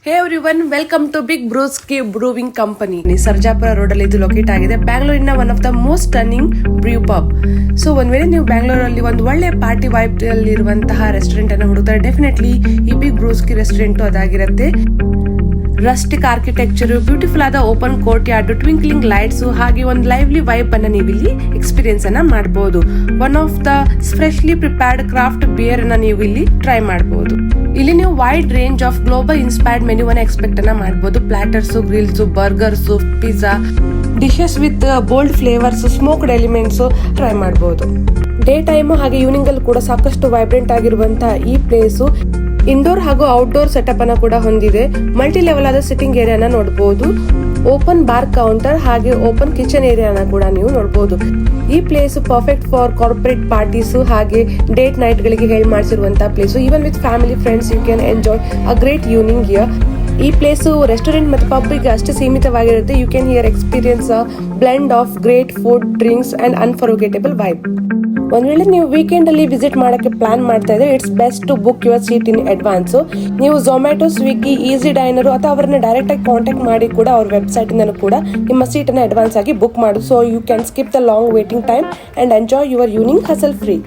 Hey everyone, welcome to Big Brewsky brewing company. Sarjapur road ಅಲ್ಲಿ ಇದು locate ಆಗಿದೆ. ಬ್ಯಾಂಗ್ಳೂರಿನ one of the most stunning brew pub. So ಒಂದ್ ವೇಳೆ ನೀವು ಬ್ಯಾಂಗ್ಳೂರಲ್ಲಿ ಒಂದು ಒಳ್ಳೆ ಪಾರ್ಟಿ ವೈಬ್ ಅಲ್ಲಿ ಇರುವಂತಹ ರೆಸ್ಟೋರೆಂಟ್ ಅನ್ನು ಹುಡುಕ್ತಾರೆ, ಡೆಫಿನೆಟ್ಲಿ ಈ ಬಿಗ್ ಬ್ರೂಸ್ಕಿ ರೆಸ್ಟೋರೆಂಟ್ ಅದಾಗಿರುತ್ತೆ. ರಸ್ಟಿಕ್ ಆರ್ಕಿಟೆಕ್ಚರ್, ಬ್ಯೂಟಿಫುಲ್ ಆದ open courtyard, twinkling lights, ಹಾಗೆ ಒಂದು ಲೈವ್ಲಿ ವೈಬ್ ಅನ್ನ ನೀವು ಇಲ್ಲಿ ಎಕ್ಸ್ಪೀರಿಯನ್ಸ್ ಅನ್ನ ಮಾಡಬಹುದು. One of the freshly prepared craft beer ಅನ್ನ ನೀವು ಇಲ್ಲಿ ಟ್ರೈ ಮಾಡಬಹುದು. ಇಲ್ಲಿ ನೀವು wide range of global inspired menu ಅನ್ನ ಎಕ್ಸ್ಪೆಕ್ಟ್ ಅನ್ನ ಮಾಡಬಹುದು. Platters, grills, burgers, pizza, dishes with bold flavours, smoked elements try ಮಾಡಬಹುದು. ಡೇ ಟೈಮ್ ಹಾಗೆ ಈವ್ನಿಂಗ್ ಅಲ್ಲಿ ಕೂಡ ಸಾಕಷ್ಟು ವೈಬ್ರೆಂಟ್ ಆಗಿರುವಂತಹ ಈ ಪ್ಲೇಸ್ ಇಂಡೋರ್ ಹಾಗೂ ಔಟ್ಡೋರ್ ಸೆಟಪ್ ಅನ್ನ ಕೂಡ ಹೊಂದಿದೆ. ಮಲ್ಟಿ ಲೆವೆಲ್ ಆದ ಸಿಟ್ಟಿಂಗ್ ಏರಿಯಾನ ನೋಡಬಹುದು. ಓಪನ್ ಬಾರ್ ಕೌಂಟರ್ ಹಾಗೆ ಓಪನ್ ಕಿಚನ್ ಏರಿಯಾನ ಕೂಡ ನೀವು ನೋಡಬಹುದು. ಈ place perfect for corporate parties ಹಾಗೆ ಡೇಟ್ ನೈಟ್ ಗಳಿಗೆ ಹೇಳಿ ಮಾಡಿಸಿರುವಂತಹ place. Even with family friends you can enjoy a great evening here. ಈ ಪ್ಲೇಸ್ ರೆಸ್ಟೋರೆಂಟ್ ಮತ್ತು ಪಬ್ಗೆ ಅಷ್ಟೇ ಸೀಮಿತವಾಗಿರುತ್ತೆ. You can here experience a blend of great food, drinks and unforgettable vibe. ಒಂದ್ ವೇಳೆ ನೀವು ವೀಕೆಂಡ್ ಅಲ್ಲಿ ವಿಸಿಟ್ ಮಾಡಕ್ಕೆ ಪ್ಲಾನ್ ಮಾಡ್ತಾ ಇದ್ರೆ it's best to book your seat in advance. ನೀವು ಝೊಮ್ಯಾಟೊ, ಸ್ವಿಗ್ಗಿ, ಈಸಿ ಡೈನರ್ ಅಥವಾ ಅವರನ್ನ ಡೈರೆಕ್ಟ್ ಆಗಿ ಕಾಂಟ್ಯಾಕ್ಟ್ ಮಾಡಿ ಕೂಡ ಅವ್ರ ವೆಬ್ಸೈಟ್ ಇಂದನೂ ಕೂಡ ನಿಮ್ಮ ಸೀಟ್ ಅನ್ನ ಅಡ್ವಾನ್ಸ್ ಆಗಿ ಬುಕ್ ಮಾಡುದು. So you can skip the long waiting time and enjoy your evening hassle free.